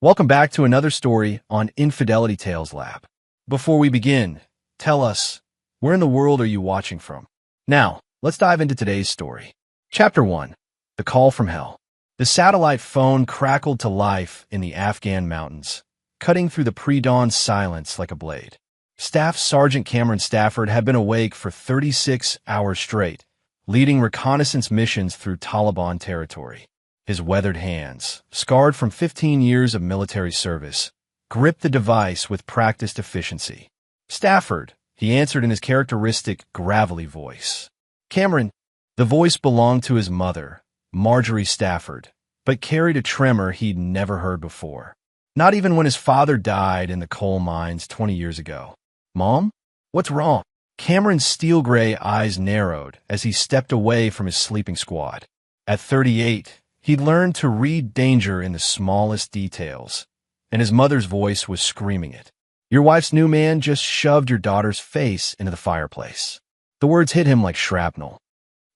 Welcome back to another story on Infidelity Tales Lab. Before we begin, tell us, where in the world are you watching from? Now, let's dive into today's story. Chapter 1. The Call from Hell. The satellite phone crackled to life in the Afghan mountains, cutting through the pre-dawn silence like a blade. Staff Sergeant Cameron Stafford had been awake for 36 hours straight, leading reconnaissance missions through Taliban territory. His weathered hands, scarred from 15 years of military service, gripped the device with practiced efficiency. "Stafford," he answered in his characteristic, gravelly voice. Cameron, the voice belonged to his mother, Marjorie Stafford, but carried a tremor he'd never heard before. Not even when his father died in the coal mines 20 years ago. "Mom? What's wrong?" Cameron's steel-gray eyes narrowed as he stepped away from his sleeping squad. At 38, he'd learned to read danger in the smallest details, and his mother's voice was screaming it. "Your wife's new man just shoved your daughter's face into the fireplace." The words hit him like shrapnel.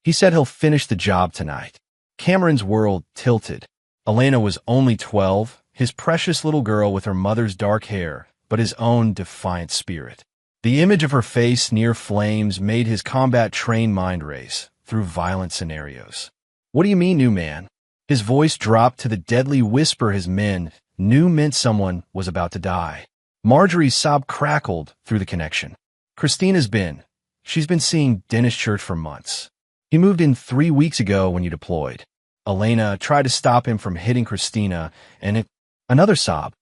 "He said he'll finish the job tonight." Cameron's world tilted. Elena was only 12, his precious little girl with her mother's dark hair, but his own defiant spirit. The image of her face near flames made his combat-trained mind race through violent scenarios. "What do you mean, new man?" His voice dropped to the deadly whisper his men knew meant someone was about to die. Marjorie's sob crackled through the connection. "Christina's been. She's been seeing Dennis Church for months. He moved in 3 weeks ago when you deployed." Elena tried to stop him from hitting Christina, and another sob.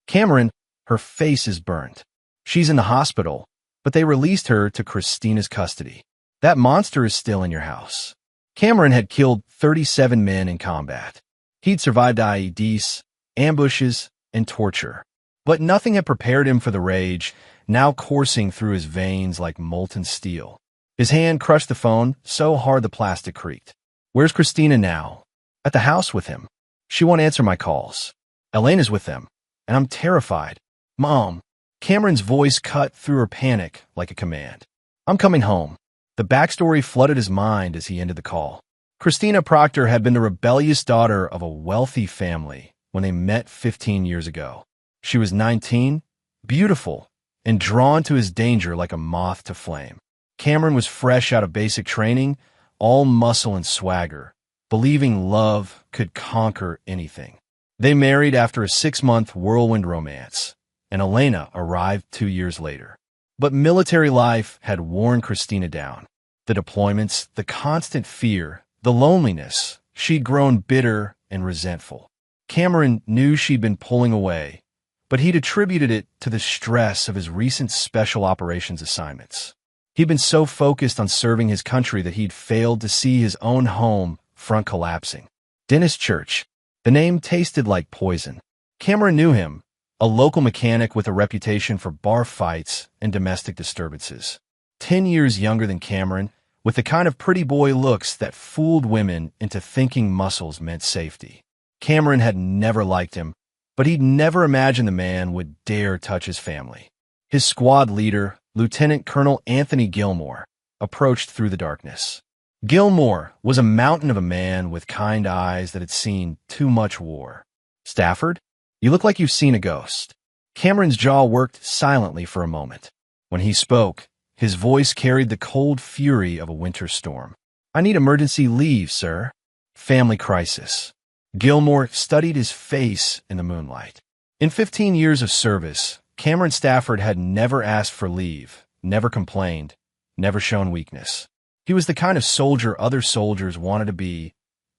"Cameron, her face is burnt. She's in the hospital, but they released her to Christina's custody. That monster is still in your house." Cameron had killed 37 men in combat. He'd survived IEDs, ambushes, and torture. But nothing had prepared him for the rage, now coursing through his veins like molten steel. His hand crushed the phone so hard the plastic creaked. "Where's Christina now?" "At the house with him. She won't answer my calls. Elena's with them, and I'm terrified." "Mom." Cameron's voice cut through her panic like a command. "I'm coming home." The backstory flooded his mind as he ended the call. Christina Proctor had been the rebellious daughter of a wealthy family when they met 15 years ago. She was 19, beautiful, and drawn to his danger like a moth to flame. Cameron was fresh out of basic training, all muscle and swagger, believing love could conquer anything. They married after a 6-month whirlwind romance, and Elena arrived 2 years later. But military life had worn Christina down. The deployments, the constant fear, the loneliness, she'd grown bitter and resentful. Cameron knew she'd been pulling away, but he'd attributed it to the stress of his recent special operations assignments. He'd been so focused on serving his country that he'd failed to see his own home front collapsing. Dennis Church. The name tasted like poison. Cameron knew him, a local mechanic with a reputation for bar fights and domestic disturbances. 10 years younger than Cameron, with the kind of pretty boy looks that fooled women into thinking muscles meant safety. Cameron had never liked him, but he'd never imagined the man would dare touch his family. His squad leader, Lieutenant Colonel Anthony Gilmore, approached through the darkness. Gilmore was a mountain of a man with kind eyes that had seen too much war. "Stafford, you look like you've seen a ghost." Cameron's jaw worked silently for a moment. When he spoke, his voice carried the cold fury of a winter storm. "I need emergency leave, sir." "Family crisis." Gilmore studied his face in the moonlight. In 15 years of service, Cameron Stafford had never asked for leave, never complained, never shown weakness. He was the kind of soldier other soldiers wanted to be: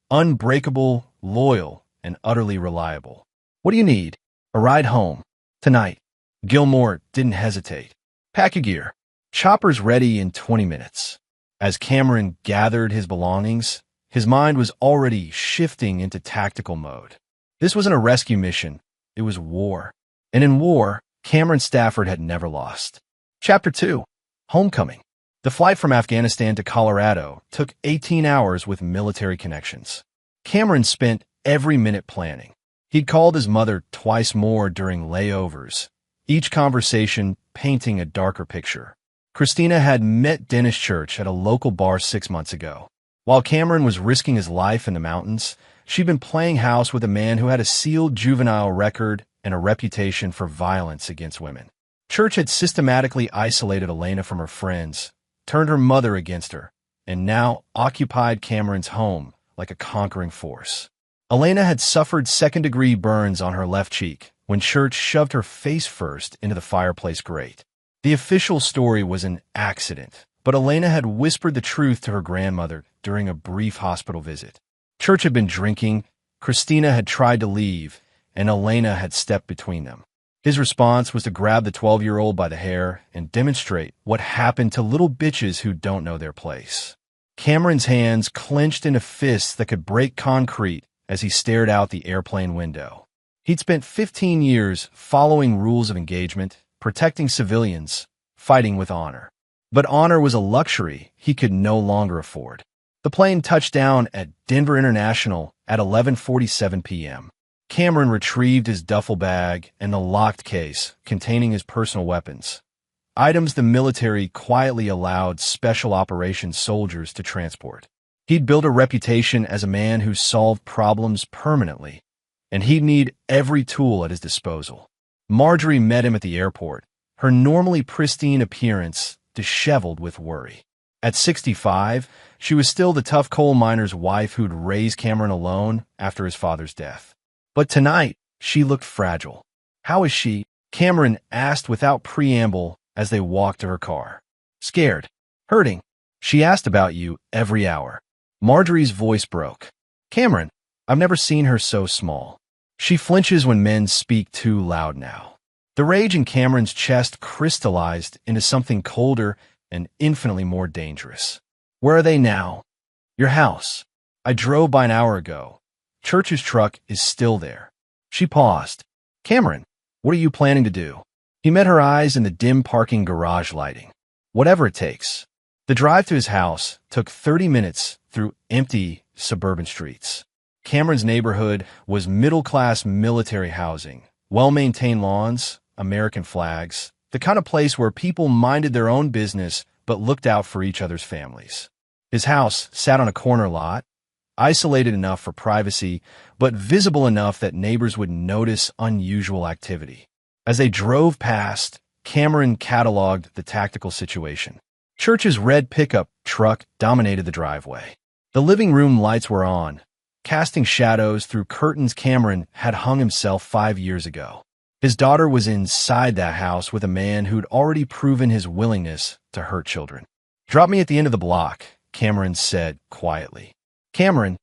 unbreakable, loyal, and utterly reliable. "What do you need?" "A ride home. Tonight." Gilmore didn't hesitate. "Pack your gear. Chopper's ready in 20 minutes. As Cameron gathered his belongings, his mind was already shifting into tactical mode. This wasn't a rescue mission. It was war. And in war, Cameron Stafford had never lost. Chapter 2. Homecoming. The flight from Afghanistan to Colorado took 18 hours with military connections. Cameron spent every minute planning. He'd called his mother twice more during layovers, each conversation painting a darker picture. Christina had met Dennis Church at a local bar 6 months ago. While Cameron was risking his life in the mountains, she'd been playing house with a man who had a sealed juvenile record and a reputation for violence against women. Church had systematically isolated Elena from her friends, turned her mother against her, and now occupied Cameron's home like a conquering force. Elena had suffered second-degree burns on her left cheek when Church shoved her face first into the fireplace grate. The official story was an accident, but Elena had whispered the truth to her grandmother during a brief hospital visit. Church had been drinking, Christina had tried to leave, and Elena had stepped between them. His response was to grab the 12-year-old by the hair and demonstrate what happened to little bitches who don't know their place. Cameron's hands clenched into fists that could break concrete as he stared out the airplane window. He'd spent 15 years following rules of engagement, protecting civilians, fighting with honor. But honor was a luxury he could no longer afford. The plane touched down at Denver International at 11:47 p.m. Cameron retrieved his duffel bag and the locked case containing his personal weapons, items the military quietly allowed special operations soldiers to transport. He'd built a reputation as a man who solved problems permanently, and he'd need every tool at his disposal. Marjorie met him at the airport, her normally pristine appearance disheveled with worry. At 65, she was still the tough coal miner's wife who'd raised Cameron alone after his father's death. But tonight, she looked fragile. "How is she?" Cameron asked without preamble as they walked to her car. "Scared. Hurting. She asked about you every hour." Marjorie's voice broke. "Cameron, I've never seen her so small. She flinches when men speak too loud now." The rage in Cameron's chest crystallized into something colder and infinitely more dangerous. "Where are they now?" "Your house. I drove by an hour ago. Church's truck is still there." She paused. "Cameron, what are you planning to do?" He met her eyes in the dim parking garage lighting. "Whatever it takes." The drive to his house took 30 minutes through empty suburban streets. Cameron's neighborhood was middle-class military housing, well-maintained lawns, American flags, the kind of place where people minded their own business but looked out for each other's families. His house sat on a corner lot, isolated enough for privacy, but visible enough that neighbors would notice unusual activity. As they drove past, Cameron cataloged the tactical situation. Church's red pickup truck dominated the driveway. The living room lights were on, casting shadows through curtains Cameron had hung himself 5 years ago. His daughter was inside that house with a man who'd already proven his willingness to hurt children. "Drop me at the end of the block," Cameron said quietly. "Cameron,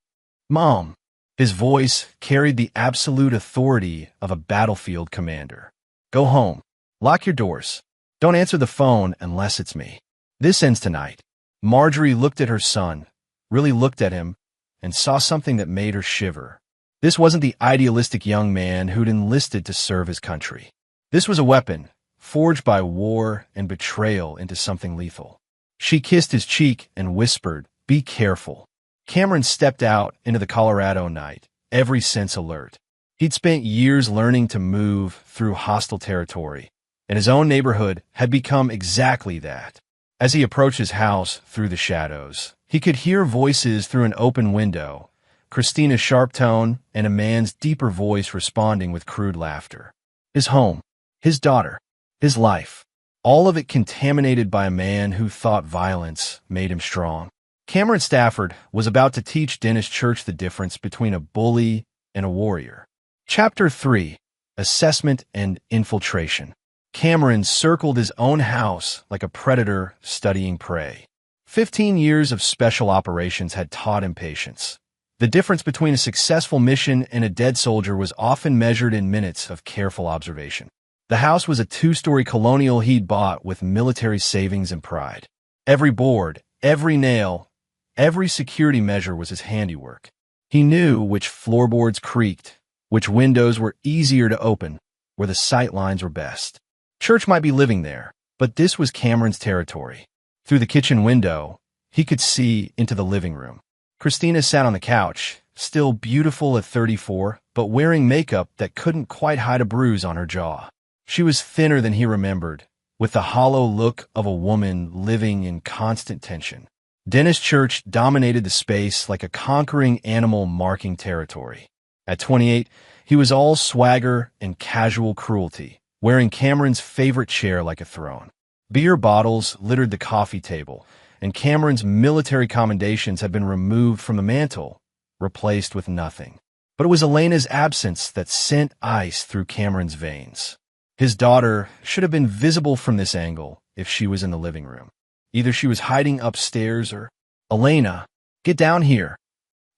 Mom." His voice carried the absolute authority of a battlefield commander. "Go home. Lock your doors. Don't answer the phone unless it's me. This ends tonight." Marjorie looked at her son, really looked at him, and saw something that made her shiver. This wasn't the idealistic young man who'd enlisted to serve his country. This was a weapon, forged by war and betrayal into something lethal. She kissed his cheek and whispered, "Be careful." Cameron stepped out into the Colorado night, every sense alert. He'd spent years learning to move through hostile territory, and his own neighborhood had become exactly that. As he approached his house through the shadows, he could hear voices through an open window, Christina's sharp tone and a man's deeper voice responding with crude laughter. His home, his daughter, his life, all of it contaminated by a man who thought violence made him strong. Cameron Stafford was about to teach Dennis Church the difference between a bully and a warrior. Chapter 3: Assessment and Infiltration. Cameron circled his own house like a predator studying prey. 15 years of special operations had taught him patience. The difference between a successful mission and a dead soldier was often measured in minutes of careful observation. The house was a 2-story colonial he'd bought with military savings and pride. Every board, every nail, every security measure was his handiwork. He knew which floorboards creaked, which windows were easier to open, where the sight lines were best. Church might be living there, but this was Cameron's territory. Through the kitchen window, he could see into the living room. Christina sat on the couch, still beautiful at 34, but wearing makeup that couldn't quite hide a bruise on her jaw. She was thinner than he remembered, with the hollow look of a woman living in constant tension. Dennis Church dominated the space like a conquering animal marking territory. At 28, He was all swagger and casual cruelty, wearing Cameron's favorite chair like a throne. Beer bottles littered the coffee table, and Cameron's military commendations had been removed from the mantel, replaced with nothing. But it was Elena's absence that sent ice through Cameron's veins. His daughter should have been visible from this angle if she was in the living room. Either she was hiding upstairs or... "Elena, get down here."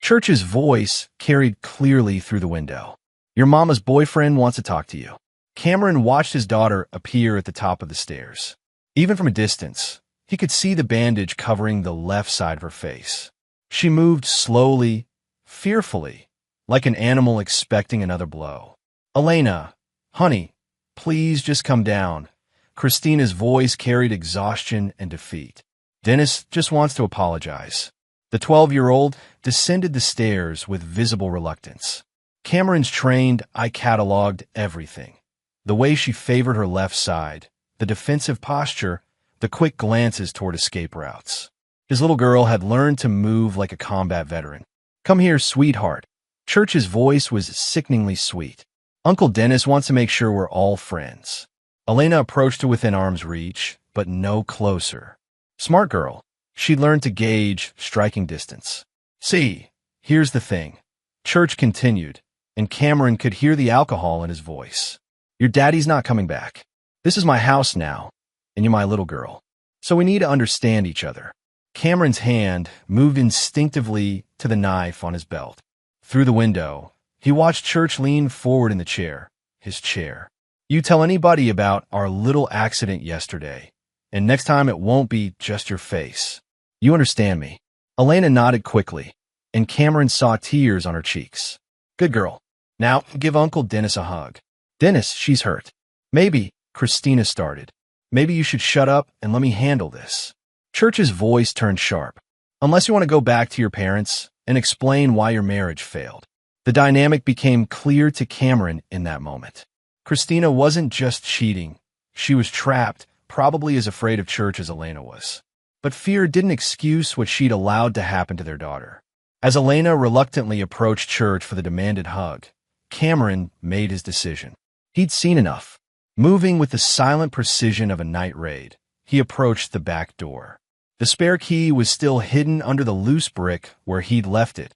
Church's voice carried clearly through the window. "Your mama's boyfriend wants to talk to you." Cameron watched his daughter appear at the top of the stairs. Even from a distance, he could see the bandage covering the left side of her face. She moved slowly, fearfully, like an animal expecting another blow. "Elena, honey, please just come down." Christina's voice carried exhaustion and defeat. "Dennis just wants to apologize." The 12-year-old descended the stairs with visible reluctance. Cameron's trained eye cataloged everything. The way she favored her left side, the defensive posture, the quick glances toward escape routes. His little girl had learned to move like a combat veteran. "Come here, sweetheart." Church's voice was sickeningly sweet. "Uncle Dennis wants to make sure we're all friends." Elena approached to within arm's reach, but no closer. Smart girl. She'd learned to gauge striking distance. "See, here's the thing," Church continued, and Cameron could hear the alcohol in his voice. "Your daddy's not coming back. This is my house now, and you're my little girl. So we need to understand each other." Cameron's hand moved instinctively to the knife on his belt. Through the window, he watched Church lean forward in the chair, his chair. "You tell anybody about our little accident yesterday, and next time it won't be just your face. You understand me?" Elena nodded quickly, and Cameron saw tears on her cheeks. "Good girl. Now give Uncle Dennis a hug." "Dennis, she's hurt." "Maybe," Christina started. "Maybe you should shut up and let me handle this." Church's voice turned sharp. "Unless you want to go back to your parents and explain why your marriage failed." The dynamic became clear to Cameron in that moment. Christina wasn't just cheating. She was trapped, probably as afraid of Church as Elena was. But fear didn't excuse what she'd allowed to happen to their daughter. As Elena reluctantly approached Church for the demanded hug, Cameron made his decision. He'd seen enough. Moving with the silent precision of a night raid, he approached the back door. The spare key was still hidden under the loose brick where he'd left it.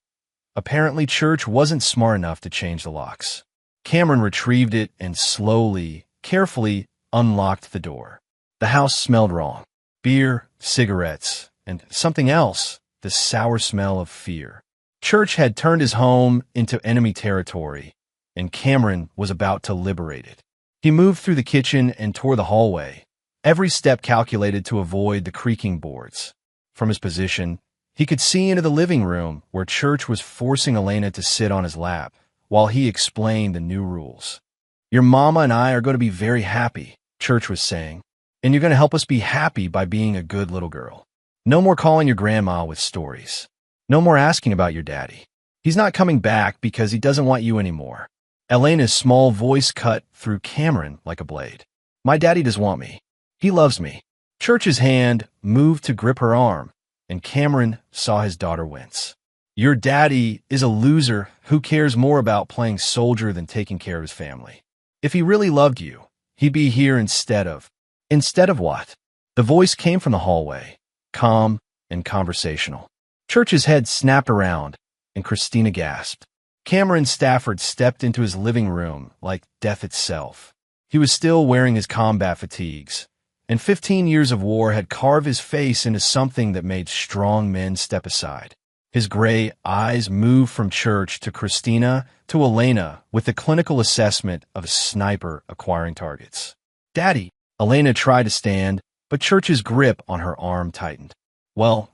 Apparently, Church wasn't smart enough to change the locks. Cameron retrieved it and slowly, carefully unlocked the door. The house smelled wrong. Beer, cigarettes, and something else, the sour smell of fear. Church had turned his home into enemy territory, and Cameron was about to liberate it. He moved through the kitchen and toward the hallway, every step calculated to avoid the creaking boards. From his position, he could see into the living room where Church was forcing Elena to sit on his lap while he explained the new rules. "Your mama and I are going to be very happy," Church was saying, "and you're going to help us be happy by being a good little girl. No more calling your grandma with stories. No more asking about your daddy. He's not coming back because he doesn't want you anymore." Elena's small voice cut through Cameron like a blade. "My daddy does want me. He loves me." Church's hand moved to grip her arm, and Cameron saw his daughter wince. "Your daddy is a loser who cares more about playing soldier than taking care of his family. If he really loved you, he'd be here instead of..." "Instead of what?" The voice came from the hallway, calm and conversational. Church's head snapped around, and Christina gasped. Cameron Stafford stepped into his living room like death itself. He was still wearing his combat fatigues, and 15 years of war had carved his face into something that made strong men step aside. His gray eyes moved from Church to Christina to Elena with the clinical assessment of a sniper acquiring targets. "Daddy," Elena tried to stand, but Church's grip on her arm tightened. Well,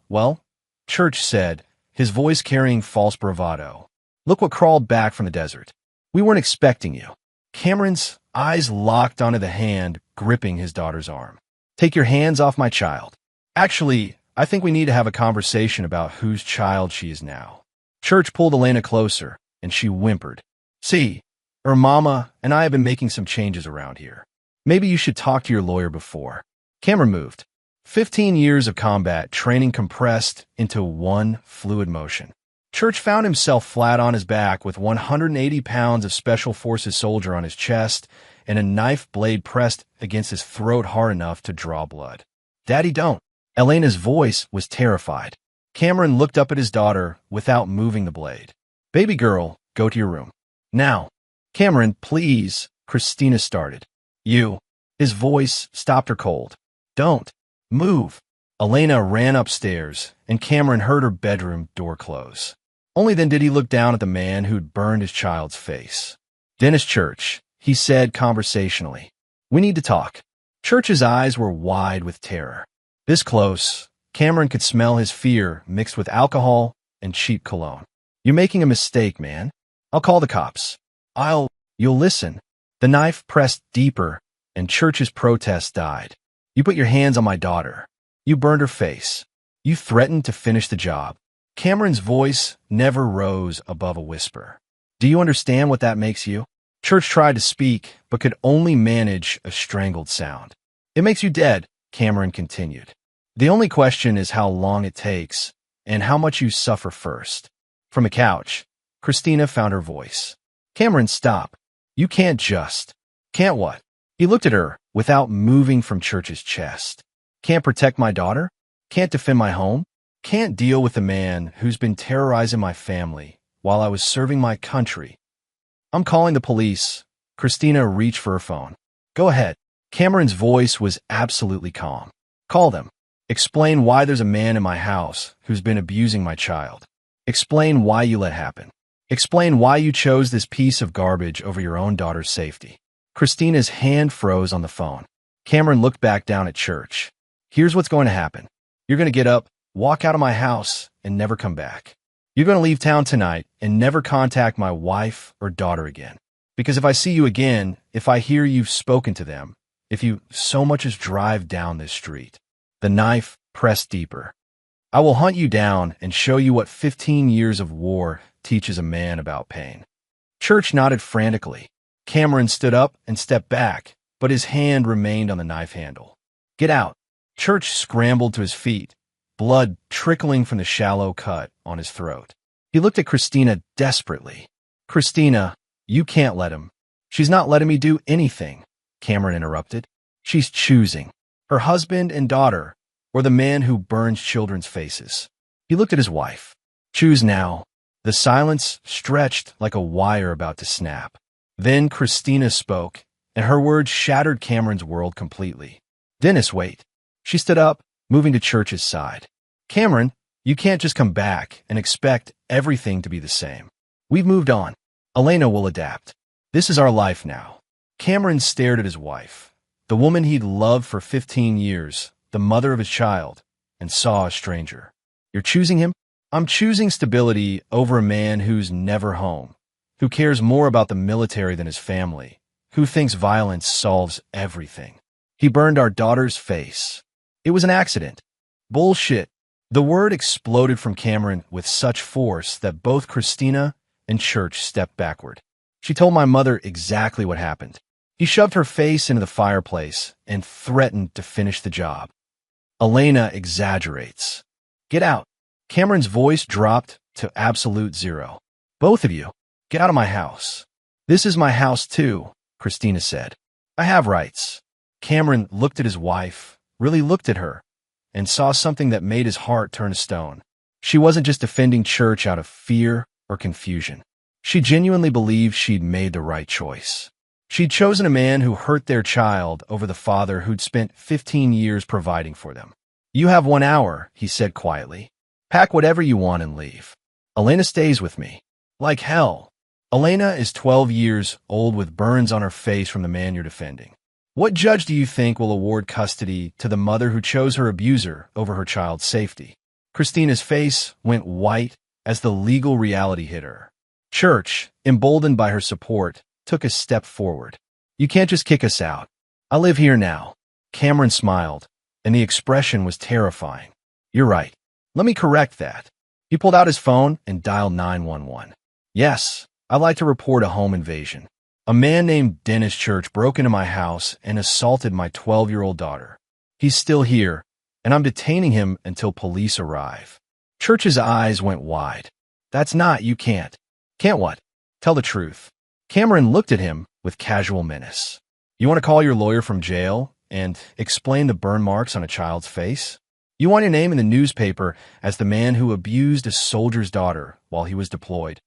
Church said, his voice carrying false bravado. "Look what crawled back from the desert. We weren't expecting you." Cameron's eyes locked onto the hand gripping his daughter's arm. "Take your hands off my child. Actually, I think we need to have a conversation about whose child she is now." Church pulled Elena closer, and she whimpered. "See, her mama and I have been making some changes around here. Maybe you should talk to your lawyer before." Cameron moved. 15 years of combat training compressed into one fluid motion. Church found himself flat on his back with 180 pounds of Special Forces soldier on his chest and a knife blade pressed against his throat hard enough to draw blood. "Daddy, don't." Elena's voice was terrified. Cameron looked up at his daughter without moving the blade. "Baby girl, go to your room. Now." "Cameron, please," Christina started. "You." His voice stopped her cold. "Don't move." Elena ran upstairs, and Cameron heard her bedroom door close. Only then did he look down at the man who'd burned his child's face. "Dennis Church," he said conversationally. "We need to talk." Church's eyes were wide with terror. This close, Cameron could smell his fear mixed with alcohol and cheap cologne. "You're making a mistake, man. I'll call the cops. You'll listen." The knife pressed deeper, and Church's protest died. "You put your hands on my daughter. You burned her face. You threatened to finish the job." Cameron's voice never rose above a whisper. "Do you understand what that makes you?" Church tried to speak, but could only manage a strangled sound. "It makes you dead," Cameron continued. "The only question is how long it takes, and how much you suffer first." From a couch, Christina found her voice. "Cameron, stop. You can't just." "Can't what?" He looked at her without moving from Church's chest. "Can't protect my daughter? Can't defend my home? Can't deal with the man who's been terrorizing my family while I was serving my country? I'm calling the police." Christina reached for her phone. "Go ahead." Cameron's voice was absolutely calm. "Call them. Explain why there's a man in my house who's been abusing my child. Explain why you let happen. Explain why you chose this piece of garbage over your own daughter's safety." Christina's hand froze on the phone. Cameron looked back down at Church. "Here's what's going to happen. You're going to get up, walk out of my house, and never come back. You're going to leave town tonight and never contact my wife or daughter again. Because if I see you again, if I hear you've spoken to them, if you so much as drive down this street." The knife pressed deeper. "I will hunt you down and show you what 15 years of war teaches a man about pain." Church nodded frantically. Cameron stood up and stepped back, but his hand remained on the knife handle. "Get out." Church scrambled to his feet, blood trickling from the shallow cut on his throat. He looked at Christina desperately. "Christina, you can't let him." "She's not letting me do anything," Cameron interrupted. "She's choosing. Her husband and daughter, or the man who burns children's faces." He looked at his wife. "Choose now." The silence stretched like a wire about to snap. Then Christina spoke, and her words shattered Cameron's world completely. "Dennis, wait." She stood up, moving to Church's side. "Cameron, you can't just come back and expect everything to be the same. We've moved on. Elena will adapt. This is our life now." Cameron stared at his wife, the woman he'd loved for 15 years, the mother of his child, and saw a stranger. "You're choosing him?" "I'm choosing stability over a man who's never home, who cares more about the military than his family, who thinks violence solves everything. He burned our daughter's face. It was an accident." "Bullshit." The word exploded from Cameron with such force that both Christina and Church stepped backward. "She told my mother exactly what happened." He shoved her face into the fireplace and threatened to finish the job. "Elena exaggerates." "Get out." Cameron's voice dropped to absolute zero. "Both of you, get out of my house." "This is my house too," Christina said. "I have rights." Cameron looked at his wife, really looked at her, and saw something that made his heart turn to stone. She wasn't just defending Church out of fear or confusion. She genuinely believed she'd made the right choice. She'd chosen a man who hurt their child over the father who'd spent 15 years providing for them. "You have 1 hour," he said quietly. "Pack whatever you want and leave. Elena stays with me." "Like hell." "Elena is 12 years old with burns on her face from the man you're defending. What judge do you think will award custody to the mother who chose her abuser over her child's safety?" Christina's face went white as the legal reality hit her. Church, emboldened by her support, took a step forward. "You can't just kick us out. I live here now." Cameron smiled, and the expression was terrifying. "You're right. Let me correct that." He pulled out his phone and dialed 911. "Yes, I'd like to report a home invasion. A man named Dennis Church broke into my house and assaulted my 12-year-old daughter. He's still here, and I'm detaining him until police arrive." Church's eyes went wide. That's not, you can't. Can't what? Tell the truth. Cameron looked at him with casual menace. You want to call your lawyer from jail and explain the burn marks on a child's face? You want your name in the newspaper as the man who abused a soldier's daughter while he was deployed.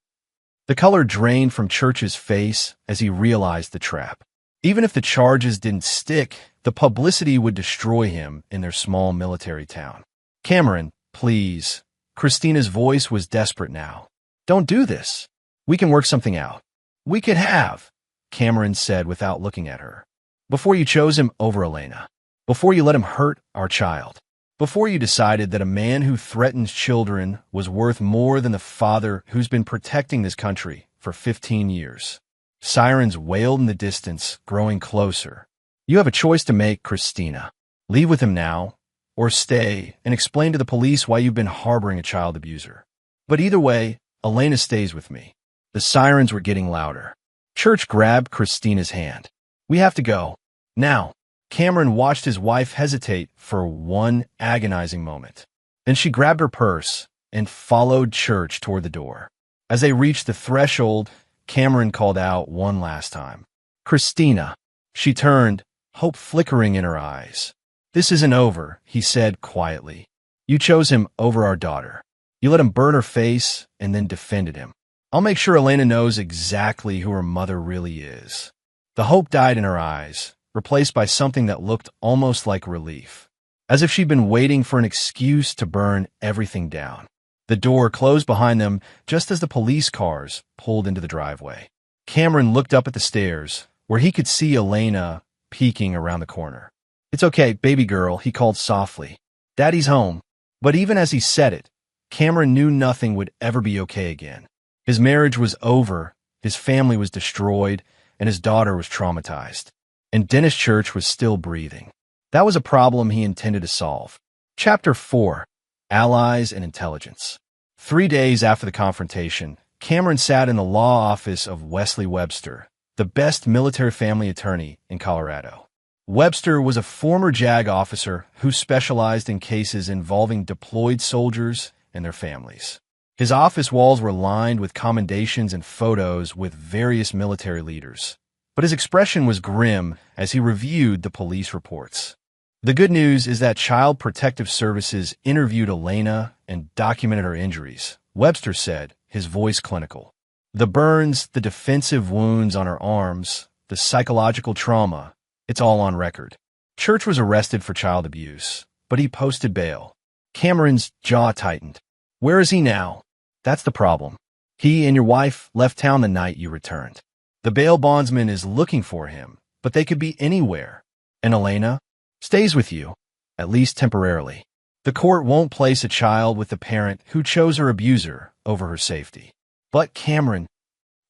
The color drained from Church's face as he realized the trap. Even if the charges didn't stick, the publicity would destroy him in their small military town. Cameron, please. Christina's voice was desperate now. Don't do this. We can work something out. We could have, Cameron said without looking at her. Before you chose him over Elena. Before you let him hurt our child. Before you decided that a man who threatens children was worth more than the father who's been protecting this country for 15 years. Sirens wailed in the distance, growing closer. You have a choice to make, Christina. Leave with him now, or stay and explain to the police why you've been harboring a child abuser. But either way, Elena stays with me. The sirens were getting louder. Church grabbed Christina's hand. We have to go. Now. Cameron watched his wife hesitate for one agonizing moment. Then she grabbed her purse and followed Church toward the door. As they reached the threshold, Cameron called out one last time. Christina. She turned, hope flickering in her eyes. This isn't over, he said quietly. You chose him over our daughter. You let him burn her face and then defended him. I'll make sure Elena knows exactly who her mother really is. The hope died in her eyes, replaced by something that looked almost like relief, as if she'd been waiting for an excuse to burn everything down. The door closed behind them just as the police cars pulled into the driveway. Cameron looked up at the stairs, where he could see Elena peeking around the corner. It's okay, baby girl, he called softly. Daddy's home. But even as he said it, Cameron knew nothing would ever be okay again. His marriage was over, his family was destroyed, and his daughter was traumatized. And Dennis Church was still breathing. That was a problem he intended to solve. Chapter 4. Allies and Intelligence. 3 days after the confrontation, Cameron sat in the law office of Wesley Webster, the best military family attorney in Colorado. Webster was a former JAG officer who specialized in cases involving deployed soldiers and their families. His office walls were lined with commendations and photos with various military leaders. But his expression was grim as he reviewed the police reports. The good news is that Child Protective Services interviewed Elena and documented her injuries, Webster said, his voice clinical. The burns, the defensive wounds on her arms, the psychological trauma, it's all on record. Church was arrested for child abuse, but he posted bail. Cameron's jaw tightened. Where is he now? That's the problem. He and your wife left town the night you returned. The bail bondsman is looking for him, but they could be anywhere. And Elena stays with you, at least temporarily. The court won't place a child with the parent who chose her abuser over her safety. But Cameron,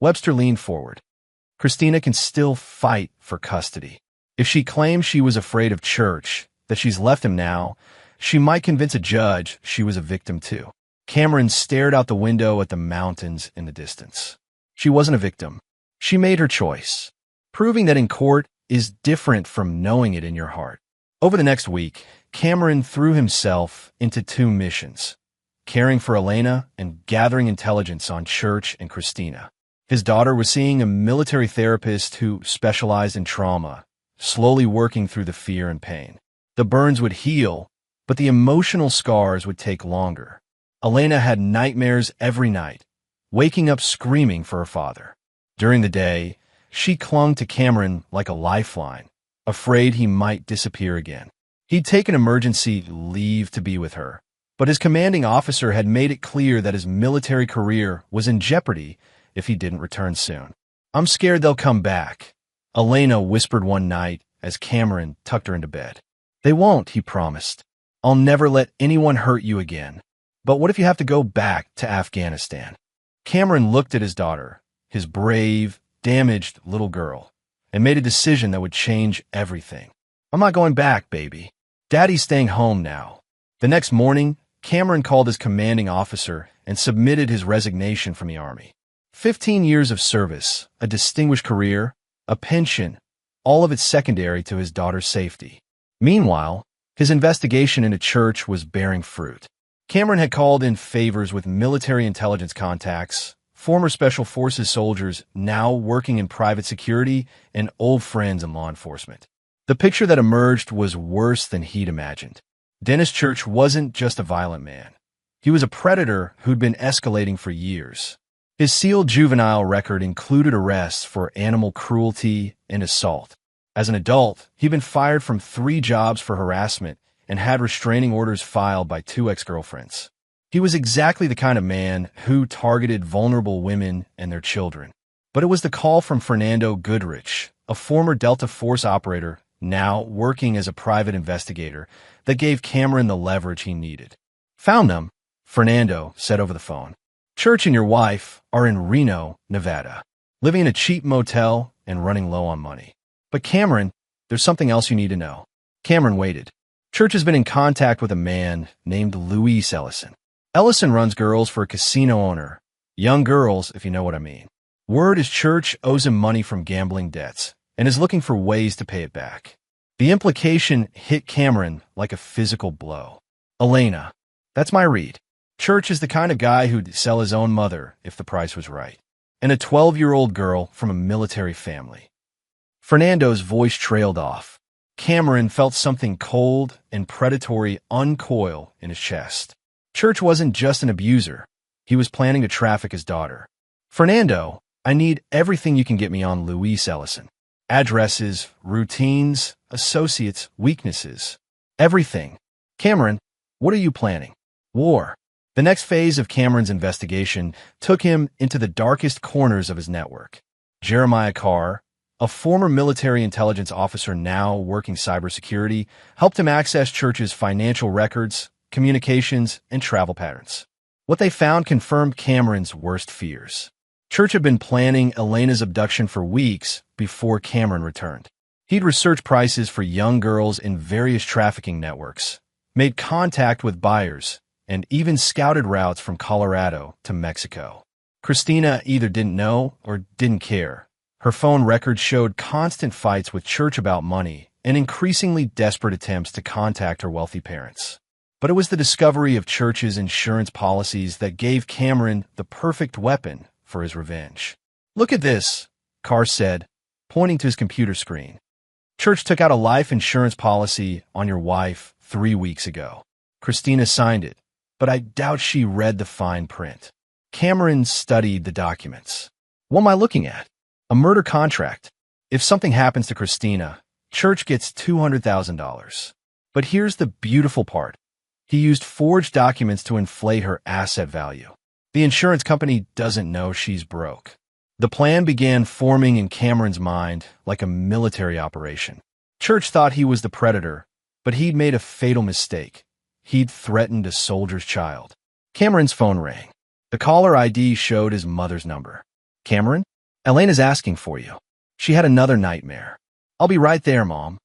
Webster leaned forward. Christina can still fight for custody. If she claims she was afraid of Church, that she's left him now, she might convince a judge she was a victim too. Cameron stared out the window at the mountains in the distance. She wasn't a victim. She made her choice. Proving that in court is different from knowing it in your heart. Over the next week, Cameron threw himself into 2 missions, caring for Elena and gathering intelligence on Church and Christina. His daughter was seeing a military therapist who specialized in trauma, slowly working through the fear and pain. The burns would heal, but the emotional scars would take longer. Elena had nightmares every night, waking up screaming for her father. During the day, she clung to Cameron like a lifeline, afraid he might disappear again. He'd taken emergency leave to be with her, but his commanding officer had made it clear that his military career was in jeopardy if he didn't return soon. I'm scared they'll come back, Elena whispered one night as Cameron tucked her into bed. They won't, he promised. I'll never let anyone hurt you again. But what if you have to go back to Afghanistan? Cameron looked at his daughter, his brave, damaged little girl, and made a decision that would change everything. I'm not going back, baby. Daddy's staying home now. The next morning, Cameron called his commanding officer and submitted his resignation from the Army. 15 years of service, a distinguished career, a pension, all of it secondary to his daughter's safety. Meanwhile, his investigation into Church was bearing fruit. Cameron had called in favors with military intelligence contacts, former Special Forces soldiers now working in private security, and old friends in law enforcement. The picture that emerged was worse than he'd imagined. Dennis Church wasn't just a violent man. He was a predator who'd been escalating for years. His sealed juvenile record included arrests for animal cruelty and assault. As an adult, he'd been fired from 3 jobs for harassment and had restraining orders filed by 2 ex-girlfriends. He was exactly the kind of man who targeted vulnerable women and their children. But it was the call from Fernando Goodrich, a former Delta Force operator now working as a private investigator, that gave Cameron the leverage he needed. "Found them," Fernando said over the phone. "Church and your wife are in Reno, Nevada, living in a cheap motel and running low on money. But Cameron, there's something else you need to know." Cameron waited. Church has been in contact with a man named Luis Ellison. Ellison runs girls for a casino owner. Young girls, if you know what I mean. Word is Church owes him money from gambling debts and is looking for ways to pay it back. The implication hit Cameron like a physical blow. "Elena, that's my read. Church is the kind of guy who'd sell his own mother if the price was right. And a 12-year-old girl from a military family." Fernando's voice trailed off. Cameron felt something cold and predatory uncoil in his chest. Church wasn't just an abuser. He was planning to traffic his daughter. "Fernando, I need everything you can get me on Luis Ellison. Addresses, routines, associates, weaknesses. Everything. Cameron, what are you planning? War." The next phase of Cameron's investigation took him into the darkest corners of his network. Jeremiah Carr, a former military intelligence officer now working cybersecurity, helped him access Church's financial records, communications, and travel patterns. What they found confirmed Cameron's worst fears. Church had been planning Elena's abduction for weeks before Cameron returned. He'd researched prices for young girls in various trafficking networks, made contact with buyers, and even scouted routes from Colorado to Mexico. Christina either didn't know or didn't care. Her phone records showed constant fights with Church about money and increasingly desperate attempts to contact her wealthy parents. But it was the discovery of Church's insurance policies that gave Cameron the perfect weapon for his revenge. "Look at this," Carr said, pointing to his computer screen. "Church took out a life insurance policy on your wife 3 weeks ago. Christina signed it, but I doubt she read the fine print." Cameron studied the documents. "What am I looking at? A murder contract. If something happens to Christina, Church gets $200,000. But here's the beautiful part. He used forged documents to inflate her asset value. The insurance company doesn't know she's broke." The plan began forming in Cameron's mind like a military operation. Church thought he was the predator, but he'd made a fatal mistake. He'd threatened a soldier's child. Cameron's phone rang. The caller ID showed his mother's number. "Cameron, Elena's asking for you. She had another nightmare." "I'll be right there, Mom."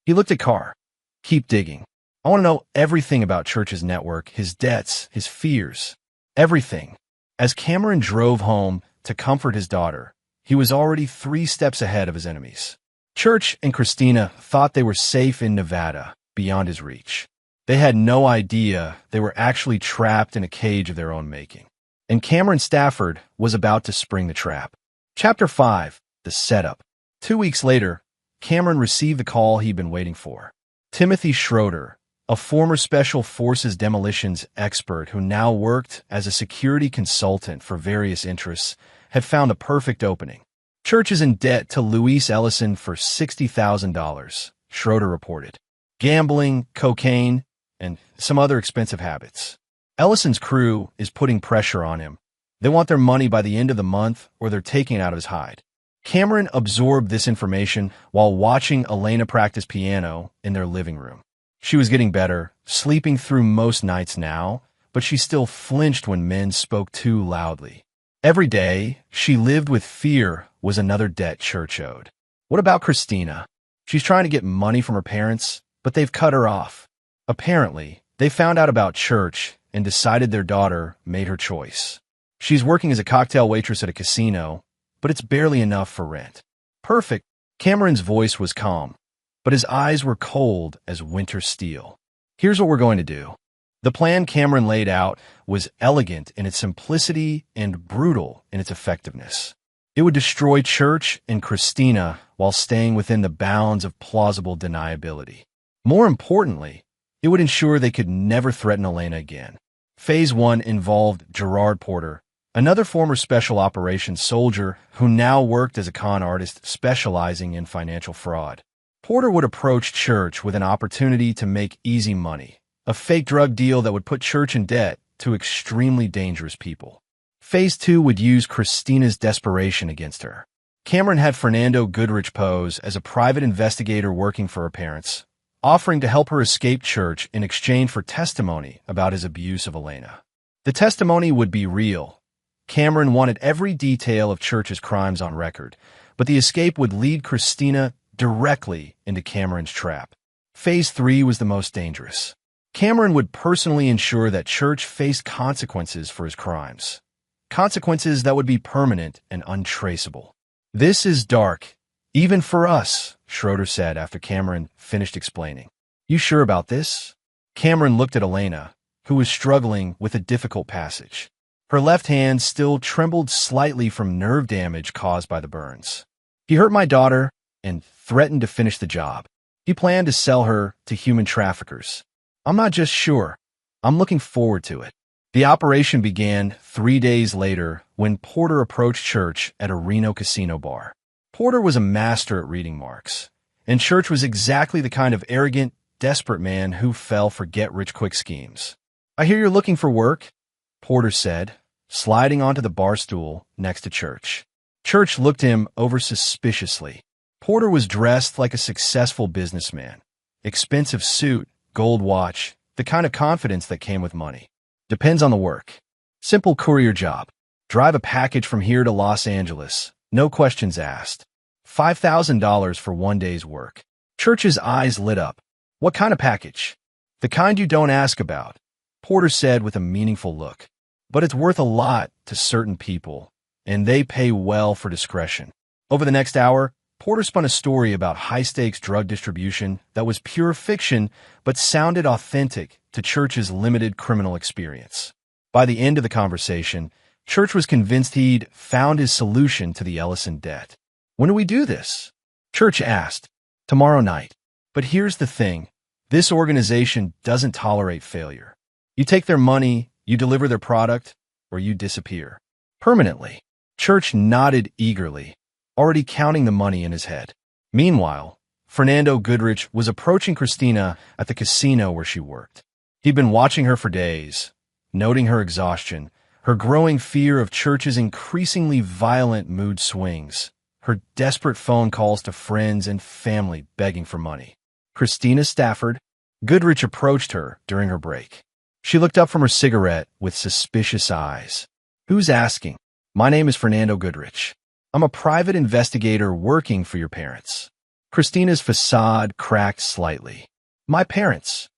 He looked at Carr. "Keep digging. I want to know everything about Church's network, his debts, his fears. Everything." As Cameron drove home to comfort his daughter, he was already 3 steps ahead of his enemies. Church and Christina thought they were safe in Nevada, beyond his reach. They had no idea they were actually trapped in a cage of their own making. And Cameron Stafford was about to spring the trap. Chapter 5, The Setup. 2 weeks later, Cameron received the call he'd been waiting for. Timothy Schroeder, a former Special Forces demolitions expert who now worked as a security consultant for various interests, had found a perfect opening. "Church is in debt to Luis Ellison for $60,000, Schroeder reported. "Gambling, cocaine, and some other expensive habits. Ellison's crew is putting pressure on him. They want their money by the end of the month or they're taking it out of his hide." Cameron absorbed this information while watching Elena practice piano in their living room. She was getting better, sleeping through most nights now, but she still flinched when men spoke too loudly. Every day, she lived with fear was another debt Church owed. What about Christina? She's trying to get money from her parents, but they've cut her off. Apparently, they found out about Church and decided their daughter made her choice. She's working as a cocktail waitress at a casino, but it's barely enough for rent. Perfect. Cameron's voice was calm, but his eyes were cold as winter steel. "Here's what we're going to do. The plan Cameron laid out was elegant in its simplicity and brutal in its effectiveness. It would destroy Church and Christina while staying within the bounds of plausible deniability. More importantly, it would ensure they could never threaten Elena again. Phase 1 involved Gerard Porter, another former special operations soldier who now worked as a con artist specializing in financial fraud. Porter would approach Church with an opportunity to make easy money, a fake drug deal that would put Church in debt to extremely dangerous people. Phase 2 would use Christina's desperation against her. Cameron had Fernando Goodrich pose as a private investigator working for her parents, offering to help her escape Church in exchange for testimony about his abuse of Elena. The testimony would be real. Cameron wanted every detail of Church's crimes on record, but the escape would lead Christina directly into Cameron's trap. Phase 3 was the most dangerous. Cameron would personally ensure that Church faced consequences for his crimes. Consequences that would be permanent and untraceable. "This is dark, even for us," Schroeder said after Cameron finished explaining. "You sure about this?" Cameron looked at Elena, who was struggling with a difficult passage. Her left hand still trembled slightly from nerve damage caused by the burns. "He hurt my daughter and threatened to finish the job. He planned to sell her to human traffickers. I'm not just sure. I'm looking forward to it." The operation began 3 days later when Porter approached Church at a Reno casino bar. Porter was a master at reading marks, and Church was exactly the kind of arrogant, desperate man who fell for get-rich-quick schemes. "I hear you're looking for work," Porter said, sliding onto the bar stool next to Church. Church looked him over suspiciously. Porter was dressed like a successful businessman. Expensive suit, gold watch, the kind of confidence that came with money. "Depends on the work. Simple courier job. Drive a package from here to Los Angeles. No questions asked. $5,000 for 1 day's work." Church's eyes lit up. "What kind of package?" "The kind you don't ask about," Porter said with a meaningful look. "But it's worth a lot to certain people, and they pay well for discretion." Over the next hour, Porter spun a story about high-stakes drug distribution that was pure fiction but sounded authentic to Church's limited criminal experience. By the end of the conversation, Church was convinced he'd found his solution to the Ellison debt. "When do we do this?" Church asked. "Tomorrow night. But here's the thing. This organization doesn't tolerate failure. You take their money, you deliver their product, or you disappear. Permanently." Church nodded eagerly, already counting the money in his head. Meanwhile, Fernando Goodrich was approaching Christina at the casino where she worked. He'd been watching her for days, noting her exhaustion, her growing fear of Church's increasingly violent mood swings, her desperate phone calls to friends and family begging for money. "Christina Stafford?" Goodrich approached her during her break. She looked up from her cigarette with suspicious eyes. "Who's asking?" "My name is Fernando Goodrich. I'm a private investigator working for your parents." Christina's facade cracked slightly. "My parents.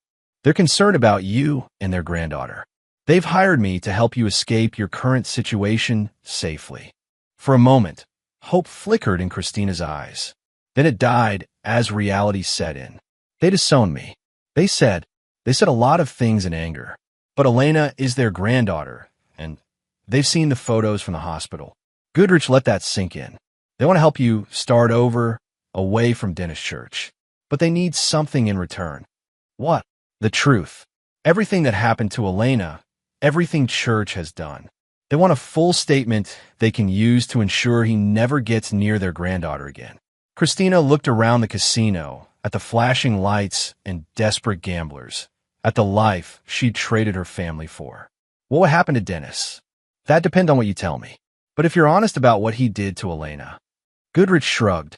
They're concerned about you and their granddaughter. They've hired me to help you escape your current situation safely." For a moment, hope flickered in Christina's eyes. Then it died as reality set in. "They disowned me. They said a lot of things in anger. But Elena is their granddaughter, and they've seen the photos from the hospital." Goodrich let that sink in. "They want to help you start over, away from Dennis Church. But they need something in return." "What?" "The truth. Everything that happened to Elena, everything Church has done. They want a full statement they can use to ensure he never gets near their granddaughter again." Christina looked around the casino, at the flashing lights and desperate gamblers, at the life she'd traded her family for. "What would happen to Dennis?" "That depends on what you tell me. But if you're honest about what he did to Elena." Goodrich shrugged.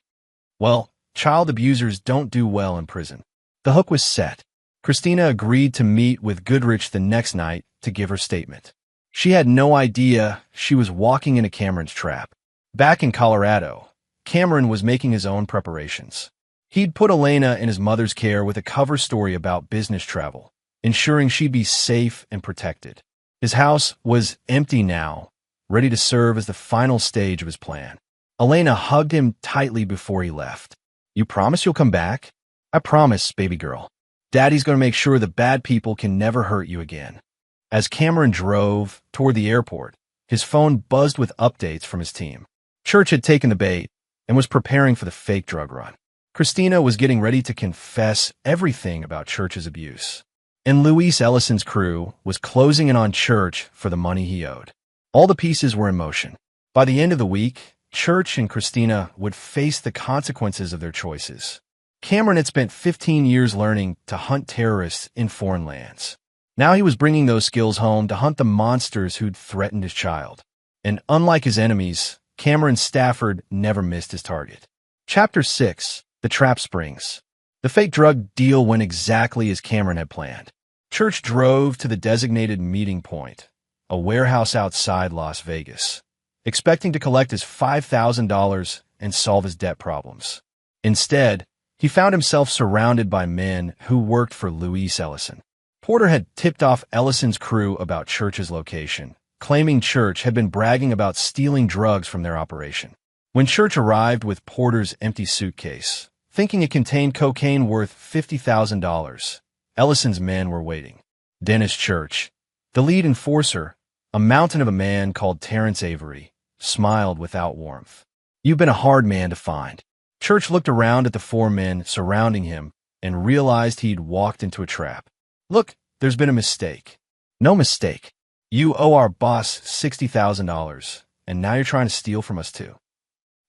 "Well, child abusers don't do well in prison." The hook was set. Christina agreed to meet with Goodrich the next night to give her statement. She had no idea she was walking into Cameron's trap. Back in Colorado, Cameron was making his own preparations. He'd put Elena in his mother's care with a cover story about business travel, ensuring she'd be safe and protected. His house was empty now, ready to serve as the final stage of his plan. Elena hugged him tightly before he left. "You promise you'll come back?" "I promise, baby girl." Daddy's going to make sure the bad people can never hurt you again. As Cameron drove toward the airport, his phone buzzed with updates from his team. Church had taken the bait and was preparing for the fake drug run. Christina was getting ready to confess everything about Church's abuse. And Luis Ellison's crew was closing in on Church for the money he owed. All the pieces were in motion. By the end of the week, Church and Christina would face the consequences of their choices. Cameron had spent 15 years learning to hunt terrorists in foreign lands. Now he was bringing those skills home to hunt the monsters who'd threatened his child. And unlike his enemies, Cameron Stafford never missed his target. Chapter 6. The Trap Springs. The fake drug deal went exactly as Cameron had planned. Church drove to the designated meeting point, a warehouse outside Las Vegas, expecting to collect his $5,000 and solve his debt problems. Instead, he found himself surrounded by men who worked for Luis Ellison. Porter had tipped off Ellison's crew about Church's location, claiming Church had been bragging about stealing drugs from their operation. When Church arrived with Porter's empty suitcase, thinking it contained cocaine worth $50,000, Ellison's men were waiting. Dennis Church, the lead enforcer, a mountain of a man called Terrence Avery, smiled without warmth. "You've been a hard man to find." Church looked around at the four men surrounding him and realized he'd walked into a trap. "Look, there's been a mistake." "No mistake. You owe our boss $60,000, and now you're trying to steal from us too."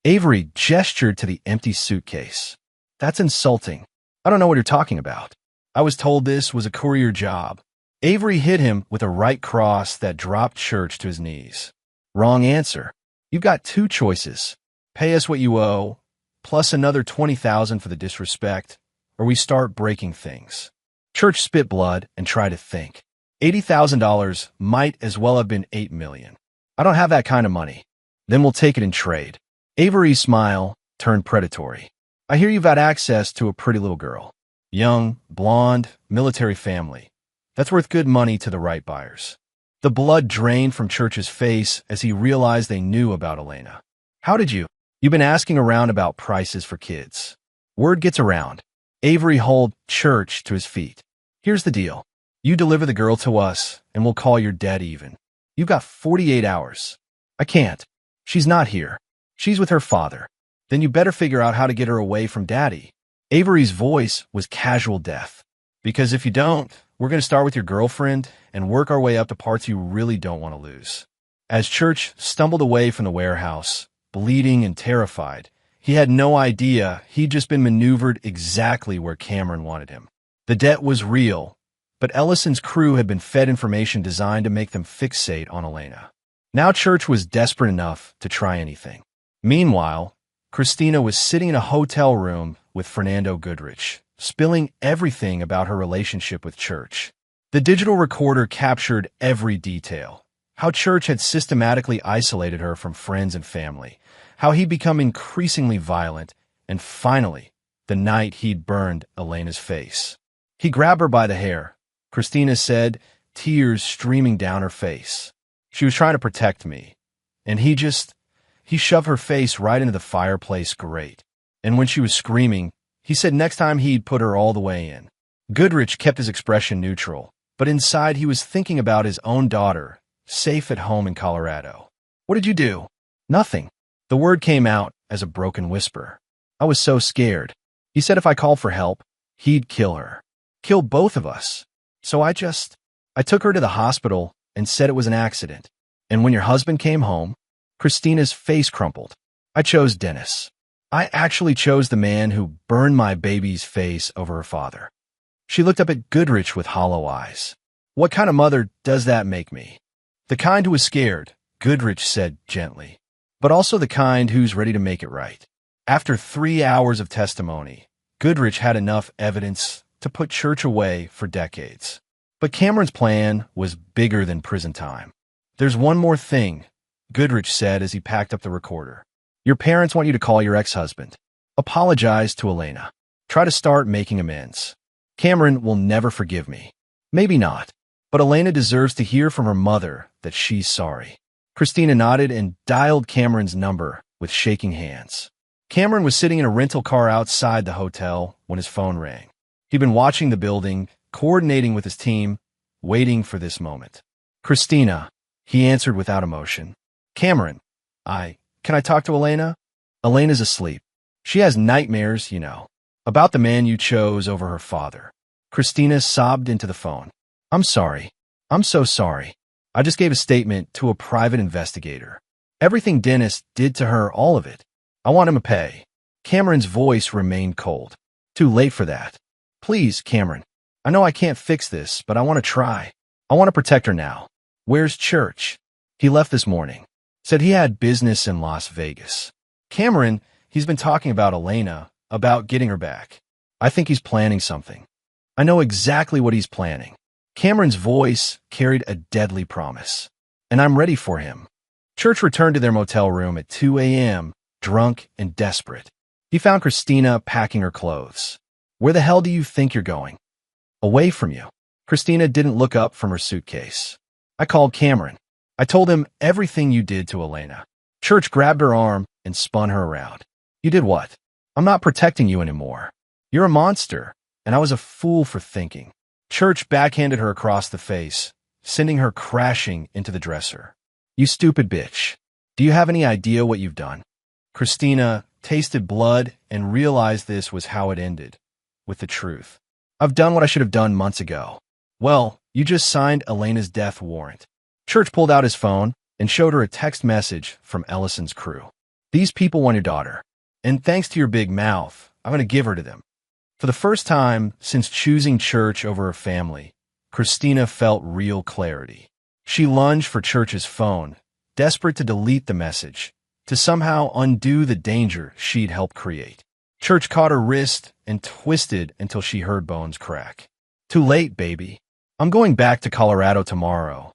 Avery gestured to the empty suitcase. "That's insulting. I don't know what you're talking about. I was told this was a courier job." Avery hit him with a right cross that dropped Church to his knees. "Wrong answer. You've got two choices. Pay us what you owe, plus another $20,000 for the disrespect, or we start breaking things." Church spit blood and tried to think. $80,000 might as well have been $8 million. "I don't have that kind of money." "Then we'll take it in trade." Avery's smile turned predatory. "I hear you've got access to a pretty little girl. Young, blonde, military family. That's worth good money to the right buyers." The blood drained from Church's face as he realized they knew about Elena. "How did you? You've been asking around about prices for kids." "Word gets around." Avery hauled Church to his feet. "Here's the deal. You deliver the girl to us, and we'll call your debt even. You've got 48 hours. "I can't. She's not here. She's with her father." "Then you better figure out how to get her away from Daddy." Avery's voice was casual death. "Because if you don't, we're going to start with your girlfriend and work our way up to parts you really don't want to lose." As Church stumbled away from the warehouse, bleeding and terrified, he had no idea he'd just been maneuvered exactly where Cameron wanted him. The debt was real, but Ellison's crew had been fed information designed to make them fixate on Elena. Now Church was desperate enough to try anything. Meanwhile, Christina was sitting in a hotel room with Fernando Goodrich, spilling everything about her relationship with Church. The digital recorder captured every detail. How Church had systematically isolated her from friends and family, how he'd become increasingly violent, and finally, the night he'd burned Elena's face. He grabbed her by the hair, Christina said, tears streaming down her face. "She was trying to protect me. And he shoved her face right into the fireplace grate. And when she was screaming, he said next time he'd put her all the way in." Goodrich kept his expression neutral, but inside he was thinking about his own daughter, safe at home in Colorado. "What did you do?" "Nothing." The word came out as a broken whisper. "I was so scared. He said if I called for help, he'd kill her. Kill both of us. So I took her to the hospital and said it was an accident. And when your husband came home," Christina's face crumpled, "I chose Dennis. I actually chose the man who burned my baby's face over her father." She looked up at Goodrich with hollow eyes. "What kind of mother does that make me?" "The kind who is scared," Goodrich said gently, "but also the kind who's ready to make it right." After 3 hours of testimony, Goodrich had enough evidence to put Church away for decades. But Cameron's plan was bigger than prison time. "There's one more thing," Goodrich said as he packed up the recorder. "Your parents want you to call your ex-husband. Apologize to Elena. Try to start making amends. Cameron will never forgive me. Maybe not, but Elena deserves to hear from her mother that she's sorry." Christina nodded and dialed Cameron's number with shaking hands. Cameron was sitting in a rental car outside the hotel when his phone rang. He'd been watching the building, coordinating with his team, waiting for this moment. Christina, he answered without emotion. Cameron, can I talk to Elena? Elena's asleep. She has nightmares, about the man you chose over her father. Christina sobbed into the phone. I'm sorry. I'm so sorry. I just gave a statement to a private investigator. Everything Dennis did to her, all of it. I want him to pay. Cameron's voice remained cold. Too late for that. Please, Cameron. I know I can't fix this, but I want to try. I want to protect her now. Where's Church? He left this morning. Said he had business in Las Vegas. Cameron, he's been talking about Elena, about getting her back. I think he's planning something. I know exactly what he's planning. Cameron's voice carried a deadly promise. And I'm ready for him. Church returned to their motel room at 2 a.m., drunk and desperate. He found Christina packing her clothes. Where the hell do you think you're going? Away from you. Christina didn't look up from her suitcase. I called Cameron. I told him everything you did to Elena. Church grabbed her arm and spun her around. You did what? I'm not protecting you anymore. You're a monster, and I was a fool for thinking. Church backhanded her across the face, sending her crashing into the dresser. You stupid bitch. Do you have any idea what you've done? Christina tasted blood and realized this was how it ended, with the truth. I've done what I should have done months ago. Well, you just signed Elena's death warrant. Church pulled out his phone and showed her a text message from Ellison's crew. These people want your daughter, and thanks to your big mouth, I'm going to give her to them. For the first time since choosing Church over her family, Christina felt real clarity. She lunged for Church's phone, desperate to delete the message, to somehow undo the danger she'd helped create. Church caught her wrist and twisted until she heard bones crack. Too late, baby. I'm going back to Colorado tomorrow,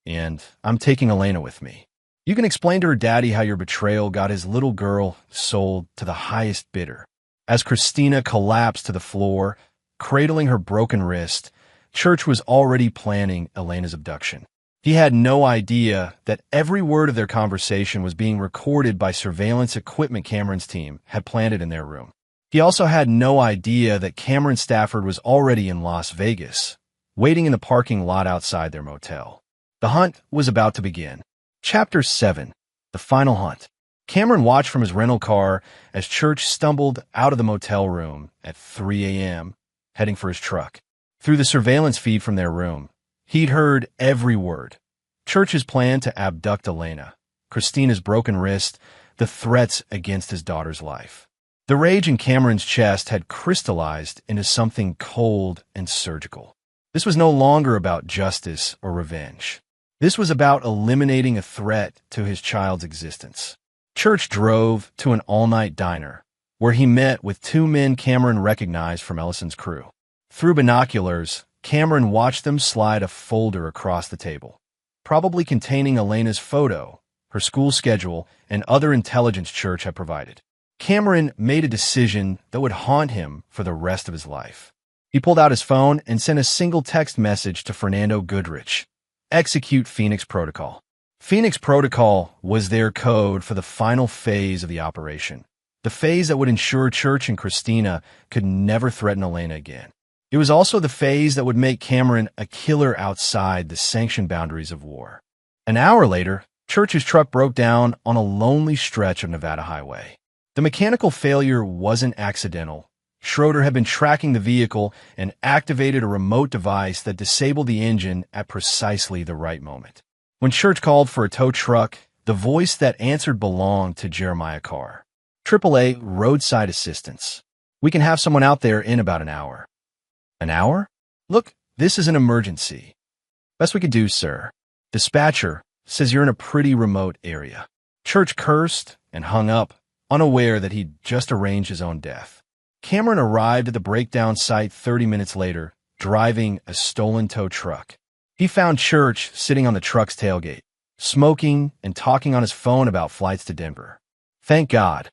and I'm taking Elena with me. You can explain to her daddy how your betrayal got his little girl sold to the highest bidder. As Christina collapsed to the floor, cradling her broken wrist, Church was already planning Elena's abduction. He had no idea that every word of their conversation was being recorded by surveillance equipment Cameron's team had planted in their room. He also had no idea that Cameron Stafford was already in Las Vegas, waiting in the parking lot outside their motel. The hunt was about to begin. Chapter 7. The Final Hunt. Cameron watched from his rental car as Church stumbled out of the motel room at 3 a.m., heading for his truck. Through the surveillance feed from their room, he'd heard every word. Church's plan to abduct Elena, Christina's broken wrist, the threats against his daughter's life. The rage in Cameron's chest had crystallized into something cold and surgical. This was no longer about justice or revenge. This was about eliminating a threat to his child's existence. Church drove to an all-night diner, where he met with two men Cameron recognized from Ellison's crew. Through binoculars, Cameron watched them slide a folder across the table, probably containing Elena's photo, her school schedule, and other intelligence Church had provided. Cameron made a decision that would haunt him for the rest of his life. He pulled out his phone and sent a single text message to Fernando Goodrich. Execute Phoenix Protocol. Phoenix Protocol was their code for the final phase of the operation, the phase that would ensure Church and Christina could never threaten Elena again. It was also the phase that would make Cameron a killer outside the sanctioned boundaries of war. An hour later, Church's truck broke down on a lonely stretch of Nevada highway. The mechanical failure wasn't accidental. Schroeder had been tracking the vehicle and activated a remote device that disabled the engine at precisely the right moment. When Church called for a tow truck, the voice that answered belonged to Jeremiah Carr. AAA Roadside Assistance. We can have someone out there in about an hour. An hour? Look, this is an emergency. Best we could do, sir. Dispatcher says you're in a pretty remote area. Church cursed and hung up, unaware that he'd just arranged his own death. Cameron arrived at the breakdown site 30 minutes later, driving a stolen tow truck. He found Church sitting on the truck's tailgate, smoking and talking on his phone about flights to Denver. Thank God,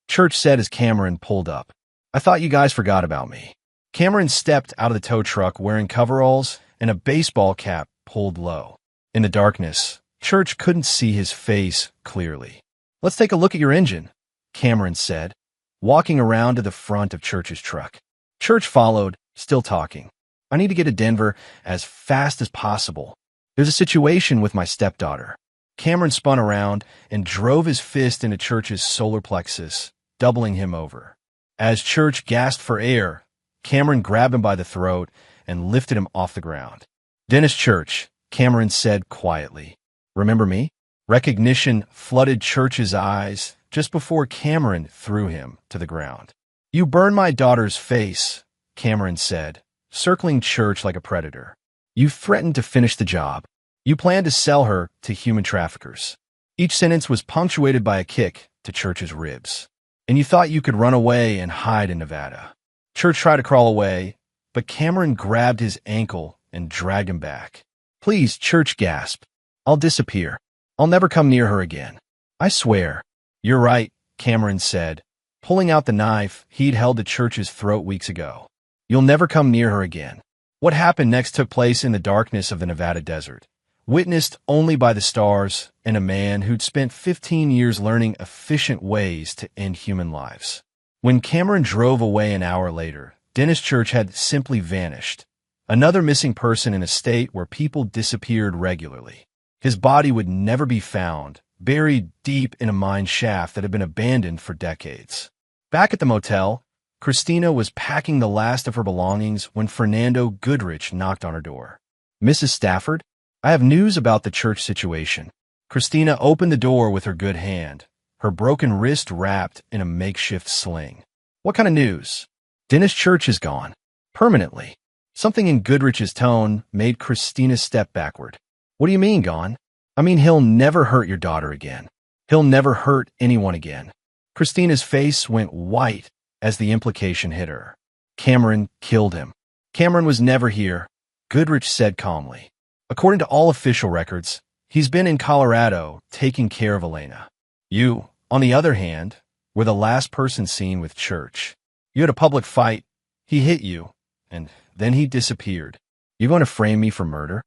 Church said as Cameron pulled up. I thought you guys forgot about me. Cameron stepped out of the tow truck wearing coveralls and a baseball cap pulled low. In the darkness, Church couldn't see his face clearly. Let's take a look at your engine, Cameron said, walking around to the front of Church's truck. Church followed, Still talking. I need to get to Denver as fast as possible. There's a situation with my stepdaughter. Cameron spun around and drove his fist into Church's solar plexus, doubling him over. As Church gasped for air, Cameron grabbed him by the throat and lifted him off the ground. "Dennis Church," Cameron said quietly. "Remember me?" Recognition flooded Church's eyes just before Cameron threw him to the ground. "You burned my daughter's face," Cameron said, circling Church like a predator. "You threatened to finish the job. You planned to sell her to human traffickers." Each sentence was punctuated by a kick to Church's ribs. "And you thought you could run away and hide in Nevada." Church tried to crawl away, but Cameron grabbed his ankle and dragged him back. "Please," Church gasped. "I'll disappear. I'll never come near her again. I swear." "You're right," Cameron said, pulling out the knife he'd held to Church's throat weeks ago. "You'll never come near her again." What happened next took place in the darkness of the Nevada desert, witnessed only by the stars and a man who'd spent 15 years learning efficient ways to end human lives. When Cameron drove away an hour later, Dennis Church had simply vanished, another missing person in a state where people disappeared regularly. His body would never be found, buried deep in a mine shaft that had been abandoned for decades. Back at the motel, Christina was packing the last of her belongings when Fernando Goodrich knocked on her door. "Mrs. Stafford, I have news about the Church situation." Christina opened the door with her good hand, her broken wrist wrapped in a makeshift sling. "What kind of news?" "Dennis Church is gone. Permanently." Something in Goodrich's tone made Christina step backward. "What do you mean, gone?" "I mean he'll never hurt your daughter again. He'll never hurt anyone again." Christina's face went white as the implication hit her. "Cameron killed him." "Cameron was never here," Goodrich said calmly. "According to all official records, he's been in Colorado taking care of Elena. You, on the other hand, were the last person seen with Church. You had a public fight, he hit you, and then he disappeared. You going to frame me for murder?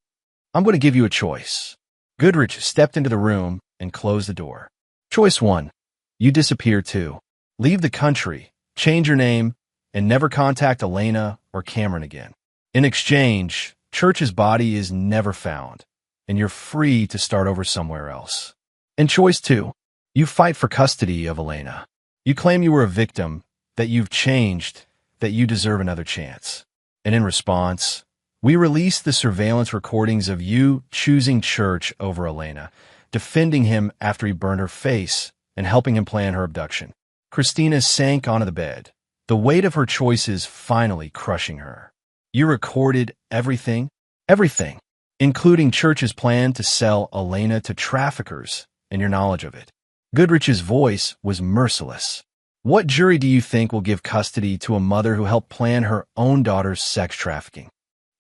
I'm going to give you a choice." Goodrich stepped into the room and closed the door. "Choice 1. You disappear too. Leave the country, change your name, and never contact Elena or Cameron again. In exchange, Church's body is never found, and you're free to start over somewhere else. And choice 2. You fight for custody of Elena. You claim you were a victim, that you've changed, that you deserve another chance. And in response, we release the surveillance recordings of you choosing Church over Elena, defending him after he burned her face, and helping him plan her abduction." Christina sank onto the bed, the weight of her choices finally crushing her. "You recorded everything? Everything, including Church's plan to sell Elena to traffickers and your knowledge of it." Goodrich's voice was merciless. "What jury do you think will give custody to a mother who helped plan her own daughter's sex trafficking?"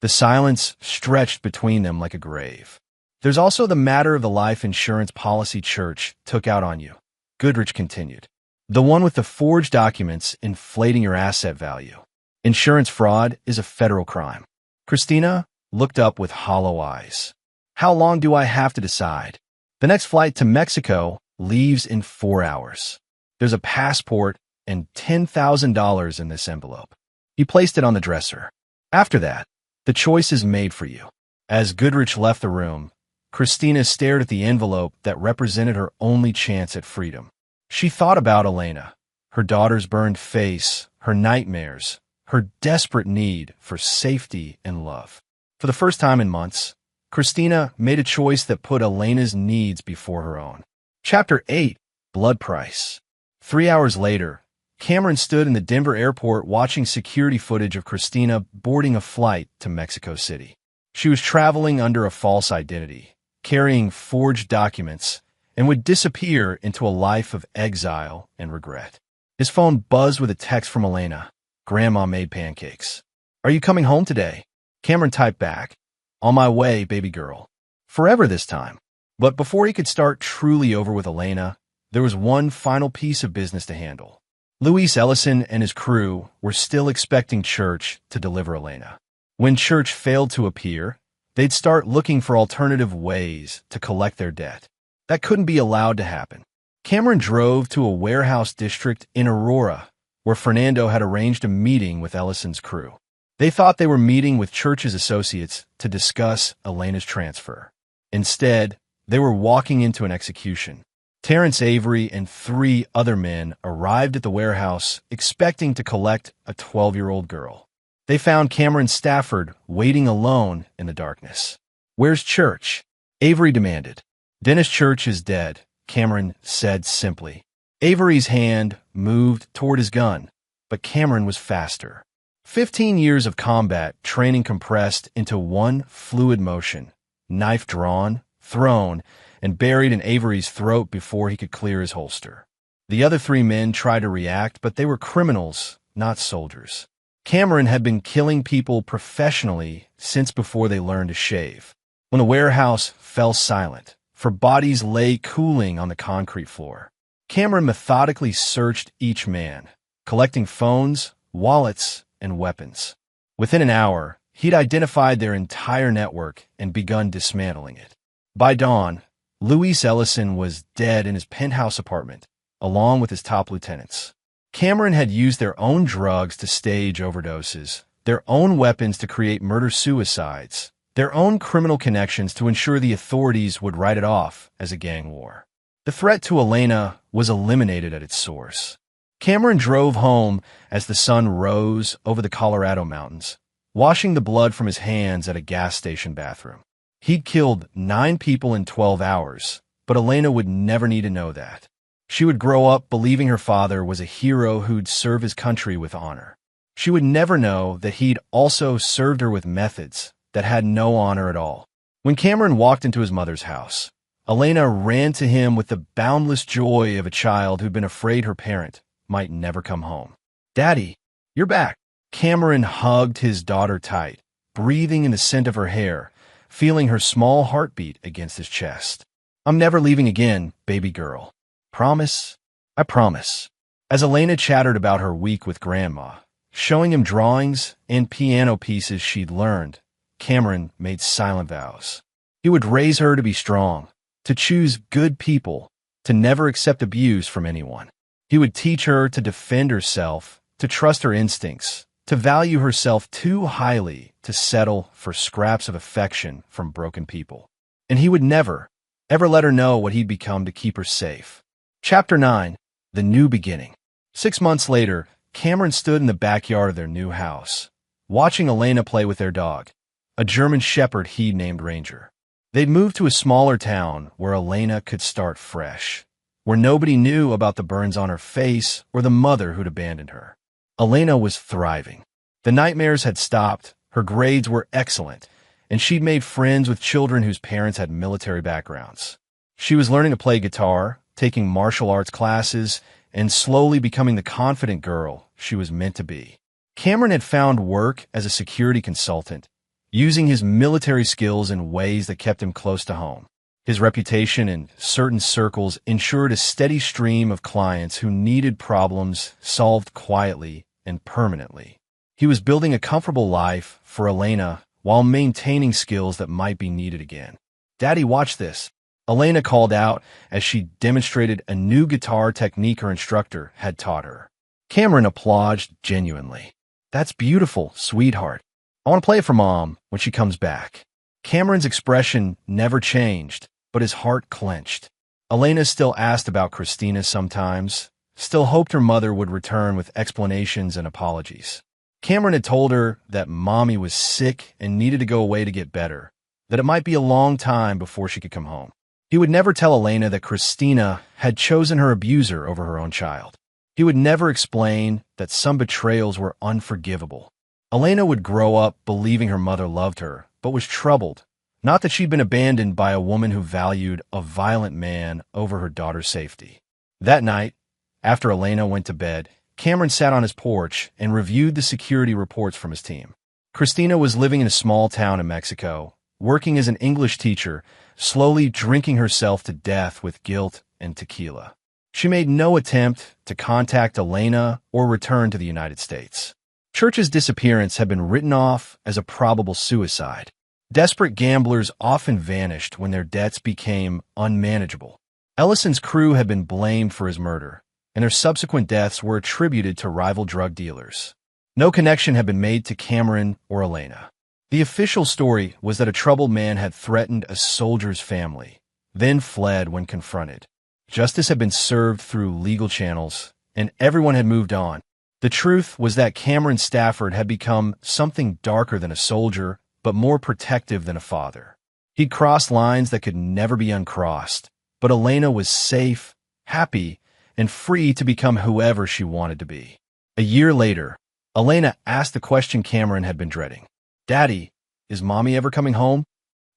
The silence stretched between them like a grave. "There's also the matter of the life insurance policy Church took out on you," Goodrich continued. "The one with the forged documents inflating your asset value. Insurance fraud is a federal crime." Christina looked up with hollow eyes. "How long do I have to decide?" "The next flight to Mexico leaves in 4 hours. There's a passport and $10,000 in this envelope." He placed it on the dresser. "After that, the choice is made for you." As Goodrich left the room, Christina stared at the envelope that represented her only chance at freedom. She thought about Elena, her daughter's burned face, her nightmares, her desperate need for safety and love. For the first time in months, Christina made a choice that put Elena's needs before her own. Chapter 8. Blood Price. 3 hours later, Cameron stood in the Denver airport watching security footage of Christina boarding a flight to Mexico City. She was traveling under a false identity, carrying forged documents, and would disappear into a life of exile and regret. His phone buzzed with a text from Elena. "Grandma made pancakes. Are you coming home today?" Cameron typed back, "On my way, baby girl." Forever this time. But before he could start truly over with Elena, there was one final piece of business to handle. Luis Ellison and his crew were still expecting Church to deliver Elena. When Church failed to appear, they'd start looking for alternative ways to collect their debt. That couldn't be allowed to happen. Cameron drove to a warehouse district in Aurora, where Fernando had arranged a meeting with Ellison's crew. They thought they were meeting with Church's associates to discuss Elena's transfer. Instead, they were walking into an execution. Terrence Avery and 3 other men arrived at the warehouse expecting to collect a 12-year-old girl. They found Cameron Stafford waiting alone in the darkness. "Where's Church?" Avery demanded. "Dennis Church is dead," Cameron said simply. Avery's hand moved toward his gun, but Cameron was faster. 15 years of combat training compressed into one fluid motion, knife drawn, thrown, and buried in Avery's throat before he could clear his holster. The other 3 men tried to react, but they were criminals, not soldiers. Cameron had been killing people professionally since before they learned to shave. When the warehouse fell silent, for bodies lay cooling on the concrete floor, Cameron methodically searched each man, collecting phones, wallets, and weapons. Within an hour, he'd identified their entire network and begun dismantling it. By dawn, Luis Ellison was dead in his penthouse apartment, along with his top lieutenants. Cameron had used their own drugs to stage overdoses, their own weapons to create murder-suicides, their own criminal connections to ensure the authorities would write it off as a gang war. The threat to Elena was eliminated at its source. Cameron drove home as the sun rose over the Colorado mountains, washing the blood from his hands at a gas station bathroom. He'd killed 9 people in 12 hours, but Elena would never need to know that. She would grow up believing her father was a hero who'd serve his country with honor. She would never know that he'd also served her with methods that had no honor at all. When Cameron walked into his mother's house, Elena ran to him with the boundless joy of a child who'd been afraid her parent might never come home. "Daddy, you're back." Cameron hugged his daughter tight, breathing in the scent of her hair, feeling her small heartbeat against his chest. "I'm never leaving again, baby girl. Promise?" "I promise." As Elena chattered about her week with Grandma, showing him drawings and piano pieces she'd learned, Cameron made silent vows. He would raise her to be strong, to choose good people, to never accept abuse from anyone. He would teach her to defend herself, to trust her instincts, to value herself too highly to settle for scraps of affection from broken people. And he would never, ever let her know what he'd become to keep her safe. Chapter 9. The New Beginning. 6 months later, Cameron stood in the backyard of their new house, watching Elena play with their dog, a German shepherd he'd named Ranger. They'd moved to a smaller town where Elena could start fresh, where nobody knew about the burns on her face or the mother who'd abandoned her. Elena was thriving. The nightmares had stopped, her grades were excellent, and she'd made friends with children whose parents had military backgrounds. She was learning to play guitar, taking martial arts classes, and slowly becoming the confident girl she was meant to be. Cameron had found work as a security consultant, using his military skills in ways that kept him close to home. His reputation in certain circles ensured a steady stream of clients who needed problems solved quietly and permanently. He was building a comfortable life for Elena while maintaining skills that might be needed again. "Daddy, watch this," Elena called out as she demonstrated a new guitar technique her instructor had taught her. Cameron applauded genuinely. "That's beautiful, sweetheart. I want to play it for Mom when she comes back." Cameron's expression never changed, but his heart clenched. Elena still asked about Christina sometimes, still hoped her mother would return with explanations and apologies. Cameron had told her that Mommy was sick and needed to go away to get better, that it might be a long time before she could come home. He would never tell Elena that Christina had chosen her abuser over her own child. He would never explain that some betrayals were unforgivable. Elena would grow up believing her mother loved her, but was troubled, not that she'd been abandoned by a woman who valued a violent man over her daughter's safety. That night, after Elena went to bed, Cameron sat on his porch and reviewed the security reports from his team. Christina was living in a small town in Mexico, working as an English teacher, slowly drinking herself to death with guilt and tequila. She made no attempt to contact Elena or return to the United States. Church's disappearance had been written off as a probable suicide. Desperate gamblers often vanished when their debts became unmanageable. Ellison's crew had been blamed for his murder, and their subsequent deaths were attributed to rival drug dealers. No connection had been made to Cameron or Elena. The official story was that a troubled man had threatened a soldier's family, then fled when confronted. Justice had been served through legal channels, and everyone had moved on. The truth was that Cameron Stafford had become something darker than a soldier, but more protective than a father. He'd crossed lines that could never be uncrossed, but Elena was safe, happy, and free to become whoever she wanted to be. A year later, Elena asked the question Cameron had been dreading. "Daddy, is Mommy ever coming home?"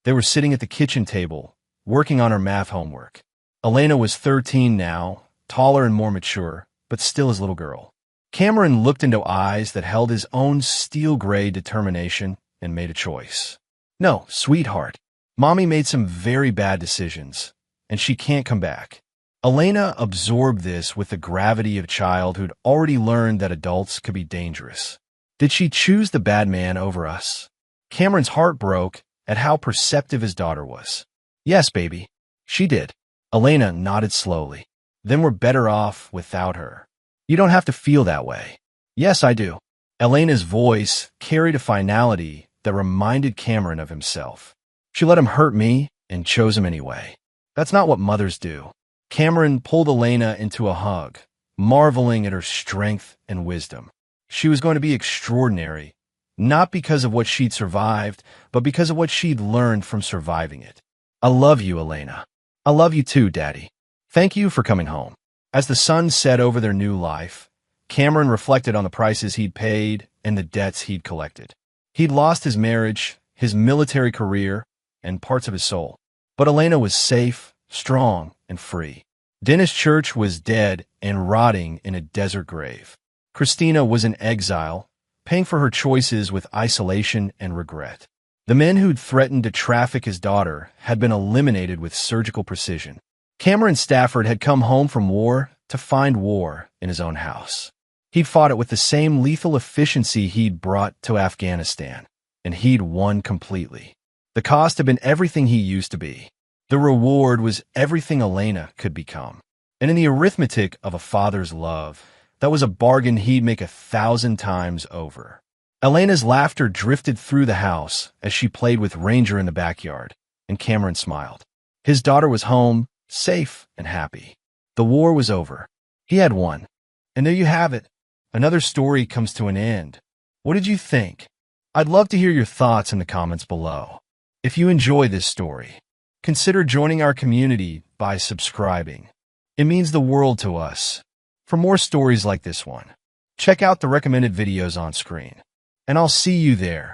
They were sitting at the kitchen table, working on her math homework. Elena was 13 now, taller and more mature, but still his little girl. Cameron looked into eyes that held his own steel-gray determination and made a choice. "No, sweetheart. Mommy made some very bad decisions, and she can't come back." Elena absorbed this with the gravity of a child who'd already learned that adults could be dangerous. Did she choose the bad man over us? Cameron's heart broke at how perceptive his daughter was. "Yes, baby, she did." Elena nodded slowly. "Then we're better off without her." "You don't have to feel that way." "Yes, I do." Elena's voice carried a finality that reminded Cameron of himself. "She let him hurt me and chose him anyway. That's not what mothers do." Cameron pulled Elena into a hug, marveling at her strength and wisdom. She was going to be extraordinary, not because of what she'd survived, but because of what she'd learned from surviving it. "I love you, Elena." "I love you too, Daddy. Thank you for coming home." As the sun set over their new life, Cameron reflected on the prices he'd paid and the debts he'd collected. He'd lost his marriage, his military career, and parts of his soul. But Elena was safe, strong, and free. Dennis Church was dead and rotting in a desert grave. Christina was in exile, paying for her choices with isolation and regret. The men who'd threatened to traffic his daughter had been eliminated with surgical precision. Cameron Stafford had come home from war to find war in his own house. He'd fought it with the same lethal efficiency he'd brought to Afghanistan, and he'd won completely. The cost had been everything he used to be. The reward was everything Elena could become. And in the arithmetic of a father's love, that was a bargain he'd make 1,000 times over. Elena's laughter drifted through the house as she played with Ranger in the backyard, and Cameron smiled. His daughter was home, safe and happy. The war was over. He had won. And there you have it. Another story comes to an end. What did you think? I'd love to hear your thoughts in the comments below. If you enjoy this story, consider joining our community by subscribing. It means the world to us. For more stories like this one, check out the recommended videos on screen. And I'll see you there.